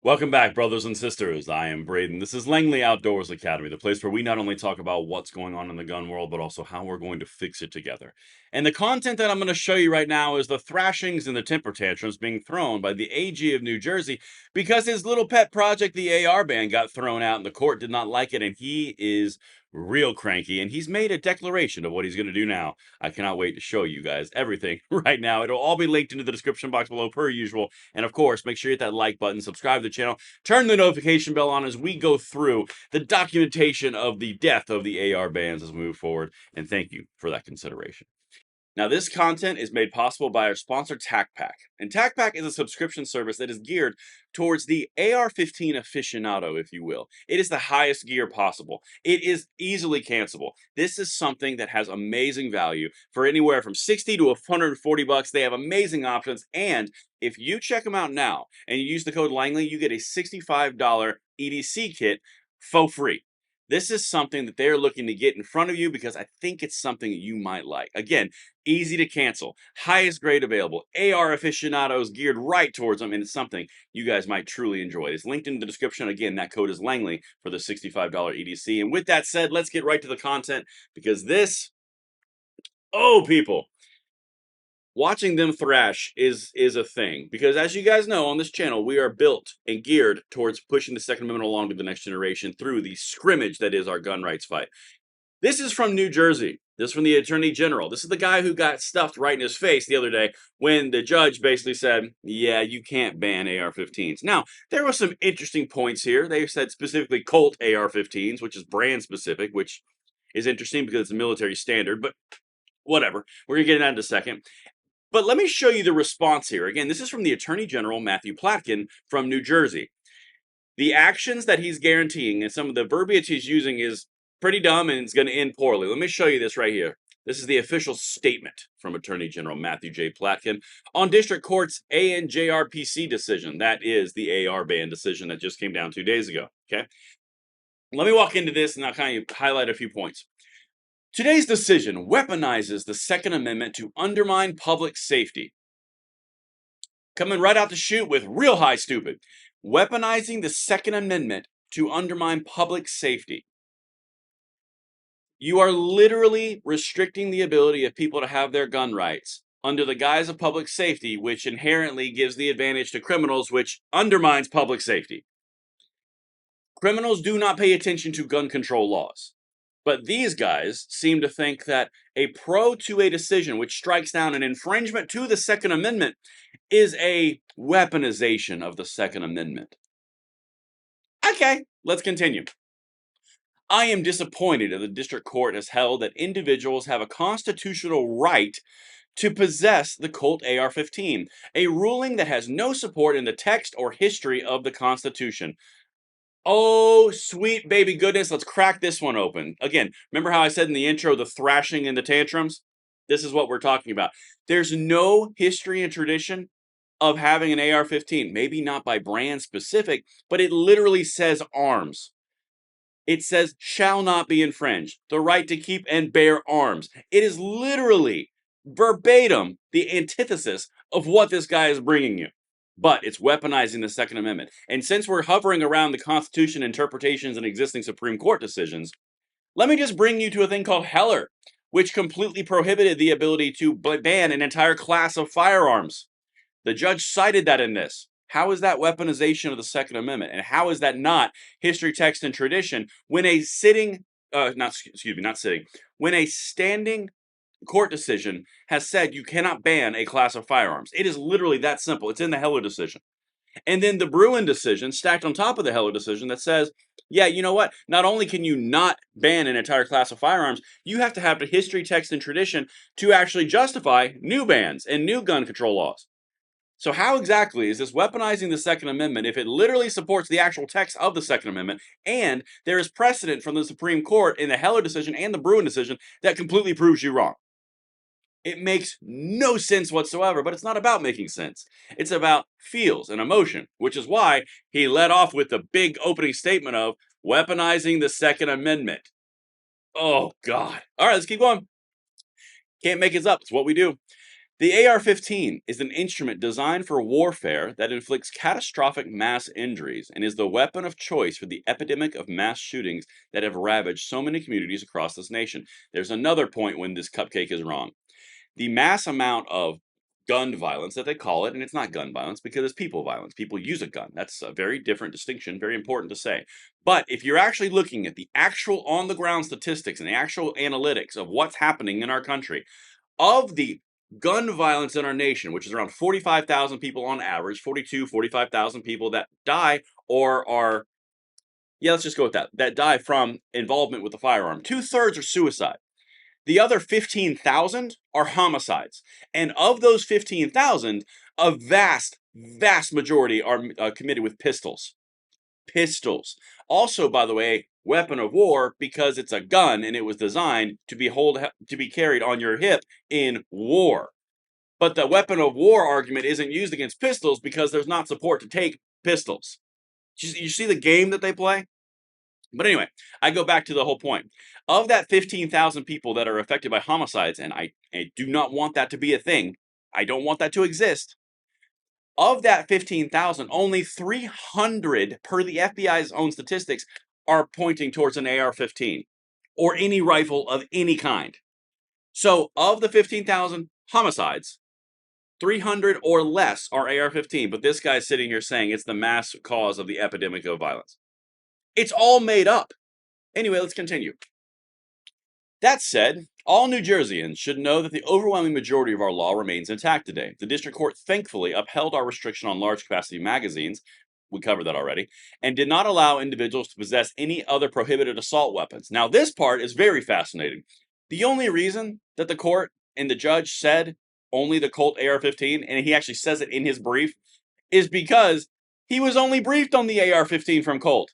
Welcome back, brothers and sisters. I am Braden. This is Langley Outdoors Academy, the place where we not only talk about what's going on in the gun world, but also how we're going to fix it together. And the content that I'm going to show you right now is the thrashings and the temper tantrums being thrown by the AG of New Jersey because his little pet project, the AR ban, got thrown out and the court did not like it, and he is real cranky, and he's made a declaration of what he's going to do now. I cannot wait to show you guys everything right now. It'll all be linked into the description box below per usual. And of course, make sure you hit that like button, subscribe to the channel, turn the notification bell on as we go through the documentation of the death of the AR bans as we move forward. And thank you for that consideration. Now, this content is made possible by our sponsor, TacPack. And TacPack is a subscription service that is geared towards the AR-15 aficionado, if you will. It is the highest gear possible. It is easily cancelable. This is something that has amazing value for anywhere from 60 to 140 bucks. They have amazing options. And if you check them out now and you use the code Langley, you get a $65 EDC kit for free. This is something that they're looking to get in front of you because I think it's something that you might like. Again, easy to cancel, highest grade available, AR aficionados geared right towards them, and it's something you guys might truly enjoy. It's linked in the description. Again, that code is Langley for the $65 EDC. And with that said, let's get right to the content because this, oh, people, watching them thrash is a thing, because as you guys know, on this channel we are built and geared towards pushing the Second Amendment along to the next generation through the scrimmage that is our gun rights fight. This is from New Jersey. This is from the Attorney General. This is the guy who got stuffed right in his face the other day when the judge basically said, yeah, you can't ban AR-15s. Now, there were some interesting points here. They said specifically Colt AR-15s, which is brand specific, which is interesting because it's a military standard, but whatever. We're going to get into that in a second. But let me show you the response here. Again, this is from the Attorney General, Matthew Platkin, from New Jersey. The actions that he's guaranteeing and some of the verbiage he's using is pretty dumb and it's going to end poorly. Let me show you this right here. This is the official statement from Attorney General Matthew J. Platkin on District Court's ANJRPC decision. That is the AR ban decision that just came down 2 days ago. Okay. Let me walk into this and I'll kind of highlight a few points. Today's decision weaponizes the Second Amendment to undermine public safety. Coming right out the chute with real high stupid. Weaponizing the Second Amendment to undermine public safety. You are literally restricting the ability of people to have their gun rights under the guise of public safety, which inherently gives the advantage to criminals, which undermines public safety. Criminals do not pay attention to gun control laws. But these guys seem to think that a pro to a decision which strikes down an infringement to the Second Amendment is a weaponization of the Second Amendment. Okay, let's continue. I am disappointed that the district court has held that individuals have a constitutional right to possess the Colt AR-15, a ruling that has no support in the text or history of the Constitution. Oh, sweet baby goodness, let's crack this one open. Again, remember how I said in the intro, the thrashing and the tantrums? This is what we're talking about. There's no history and tradition of having an AR-15. Maybe not by brand specific, but it literally says arms. It says shall not be infringed. The right to keep and bear arms. It is literally verbatim the antithesis of what this guy is bringing you. But it's weaponizing the Second Amendment. And since we're hovering around the Constitution interpretations and existing Supreme Court decisions, let me just bring you to a thing called Heller, which completely prohibited the ability to ban an entire class of firearms. The judge cited that in this. How is that weaponization of the Second Amendment? And how is that not history, text, and tradition when a when a standing court decision has said you cannot ban a class of firearms? It is literally that simple. It's in the Heller decision. And then the Bruin decision stacked on top of the Heller decision that says, yeah, you know what? Not only can you not ban an entire class of firearms, you have to have the history, text, and tradition to actually justify new bans and new gun control laws. So how exactly is this weaponizing the Second Amendment if it literally supports the actual text of the Second Amendment, and there is precedent from the Supreme Court in the Heller decision and the Bruin decision that completely proves you wrong? It makes no sense whatsoever, but it's not about making sense. It's about feels and emotion, which is why he led off with the big opening statement of weaponizing the Second Amendment. Oh, God. All right, let's keep going. Can't make it up. It's what we do. The AR-15 is an instrument designed for warfare that inflicts catastrophic mass injuries and is the weapon of choice for the epidemic of mass shootings that have ravaged so many communities across this nation. There's another point when this cupcake is wrong. The mass amount of gun violence that they call it, and it's not gun violence because it's people violence. People use a gun. That's a very different distinction, very important to say. But if you're actually looking at the actual on the ground statistics and the actual analytics of what's happening in our country, of the gun violence in our nation, which is around 45,000 people on average, 45,000 people that die or are, yeah, let's just go with that, that die from involvement with the firearm. 2/3 are suicide. The other 15,000 are homicides. And of those 15,000, a vast majority are committed with pistols. Pistols. Also, by the way, weapon of war because it's a gun and it was designed to be carried on your hip in war. But the weapon of war argument isn't used against pistols because there's not support to take pistols. You see the game that they play? But anyway, I go back to the whole point. Of that 15,000 people that are affected by homicides, and I do not want that to be a thing, I don't want that to exist. Of that 15,000, only 300, per the FBI's own statistics, are pointing towards an AR-15 or any rifle of any kind. So, of the 15,000 homicides, 300 or less are AR-15, but this guy's sitting here saying it's the mass cause of the epidemic of violence. It's all made up. Anyway, let's continue. That said, all New Jerseyans should know that the overwhelming majority of our law remains intact today. The district court thankfully upheld our restriction on large capacity magazines, we covered that already, and did not allow individuals to possess any other prohibited assault weapons. Now, this part is very fascinating. The only reason that the court and the judge said only the Colt AR-15, and he actually says it in his brief, is because he was only briefed on the AR-15 from Colt.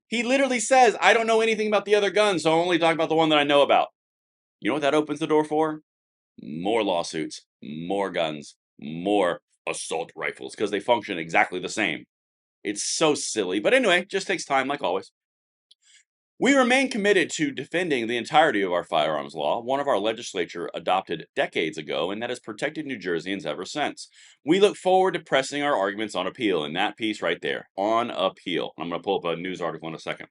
He literally says, I don't know anything about the other guns, so I'll only talk about the one that I know about. You know what that opens the door for? More lawsuits, more guns, more assault rifles, because they function exactly the same. It's so silly. But anyway, just takes time, like always. We remain committed to defending the entirety of our firearms law, one of our legislature adopted decades ago, and that has protected New Jerseyans ever since. We look forward to pressing our arguments on appeal in that piece right there, on appeal. I'm going to pull up a news article in a second.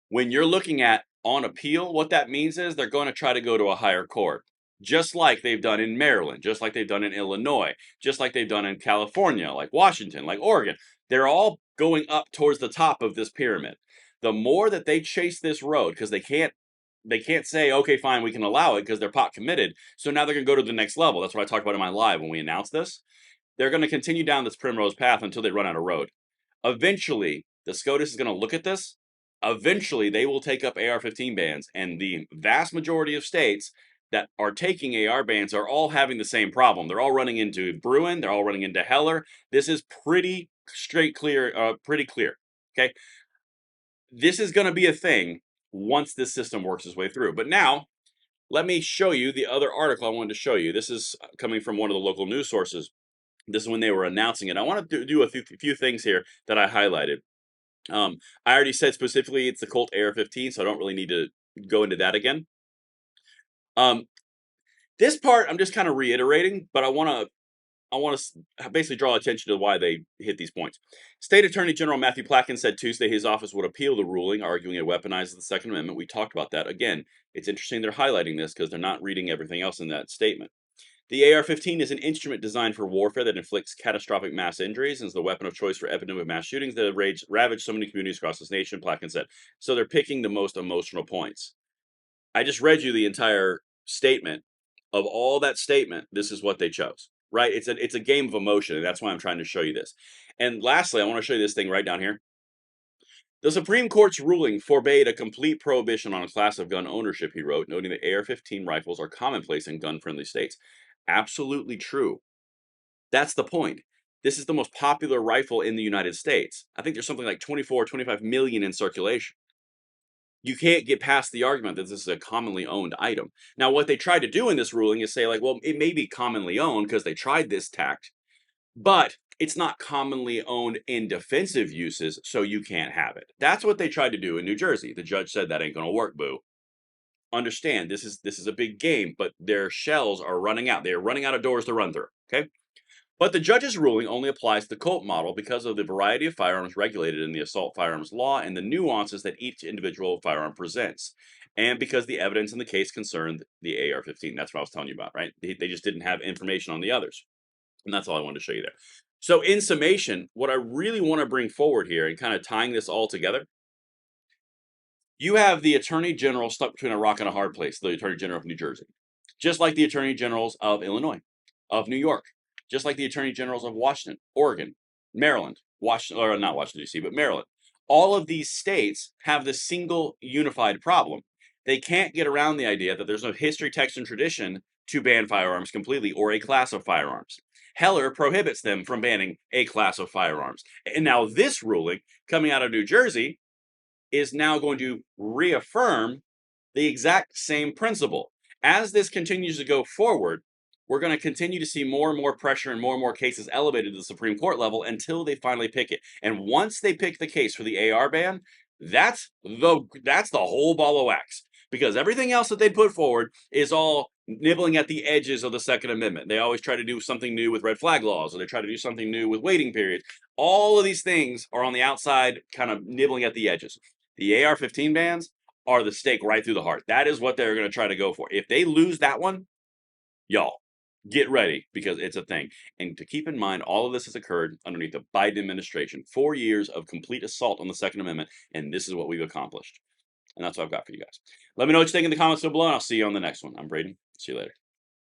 When you're looking at on appeal, what that means is they're going to try to go to a higher court, just like they've done in Maryland, just like they've done in Illinois, just like they've done in California, like Washington, like Oregon. They're all going up towards the top of this pyramid. The more that they chase this road, because they can't say, okay, fine, we can allow it because they're pot committed. So now they're going to go to the next level. That's what I talked about in my live when we announced this. They're going to continue down this primrose path until they run out of road. Eventually, the SCOTUS is going to look at this. Eventually, they will take up AR-15 bans, and the vast majority of states that are taking AR bans are all having the same problem. They're all running into Bruin. They're all running into Heller. This is pretty clear. Okay, this is going to be a thing once this system works its way through. But now, let me show you the other article I wanted to show you. This is coming from one of the local news sources. This is when they were announcing it. I want to do a few things here that I highlighted. I already said specifically it's the Colt AR-15, so I don't really need to go into that again. This part I'm just kind of reiterating, but I want to basically draw attention to why they hit these points. State Attorney General Matthew Platkin said Tuesday his office would appeal the ruling, arguing it weaponizes the Second Amendment. We talked about that. Again, it's interesting they're highlighting this because they're not reading everything else in that statement. The AR-15 is an instrument designed for warfare that inflicts catastrophic mass injuries and is the weapon of choice for epidemic mass shootings that have ravaged so many communities across this nation, Platkin said. So they're picking the most emotional points. I just read you the entire statement. Of all that statement, this is what they chose, right? It's a game of emotion, and that's why I'm trying to show you this. And lastly, I want to show you this thing right down here. The Supreme Court's ruling forbade a complete prohibition on a class of gun ownership, he wrote, noting that AR-15 rifles are commonplace in gun-friendly states. Absolutely true. That's the point. This is the most popular rifle in the United States. I think there's something like 24, 25 million in circulation. You can't get past the argument that this is a commonly owned item. Now, what they tried to do in this ruling is say, like, well, it may be commonly owned because they tried this tact, but it's not commonly owned in defensive uses, so you can't have it. That's what they tried to do in New Jersey. The judge said that ain't going to work, boo. understand this is a big game, but their shells are running out. They are running out of doors to run through. Okay. But the judge's ruling only applies to the Colt model because of the variety of firearms regulated in the assault firearms law and the nuances that each individual firearm presents. And because the evidence in the case concerned the AR-15. That's what I was telling you about, right? They just didn't have information on the others. And that's all I wanted to show you there. So, in summation, what I really want to bring forward here and kind of tying this all together, you have the attorney general stuck between a rock and a hard place, the attorney general of New Jersey, just like the attorney generals of Illinois, of New York, just like the attorney generals of Washington, Oregon, Maryland, Washington, or not Washington, D.C., but Maryland. All of these states have the single unified problem. They can't get around the idea that there's no history, text, and tradition to ban firearms completely or a class of firearms. Heller prohibits them from banning a class of firearms. And now, this ruling coming out of New Jersey is now going to reaffirm the exact same principle. As this continues to go forward, we're going to continue to see more and more pressure and more cases elevated to the Supreme Court level until they finally pick it. And once they pick the case for the AR ban, that's the whole ball of wax. Because everything else that they put forward is all nibbling at the edges of the Second Amendment. They always try to do something new with red flag laws, or they try to do something new with waiting periods. All of these things are on the outside, kind of nibbling at the edges. The AR-15 bans are the stake right through the heart. That is what they're going to try to go for. If they lose that one, y'all, get ready, because it's a thing. And to keep in mind, all of this has occurred underneath the Biden administration. 4 years of complete assault on the Second Amendment, and this is what we've accomplished. And that's what I've got for you guys. Let me know what you think in the comments down below, and I'll see you on the next one. I'm Braden. See you later.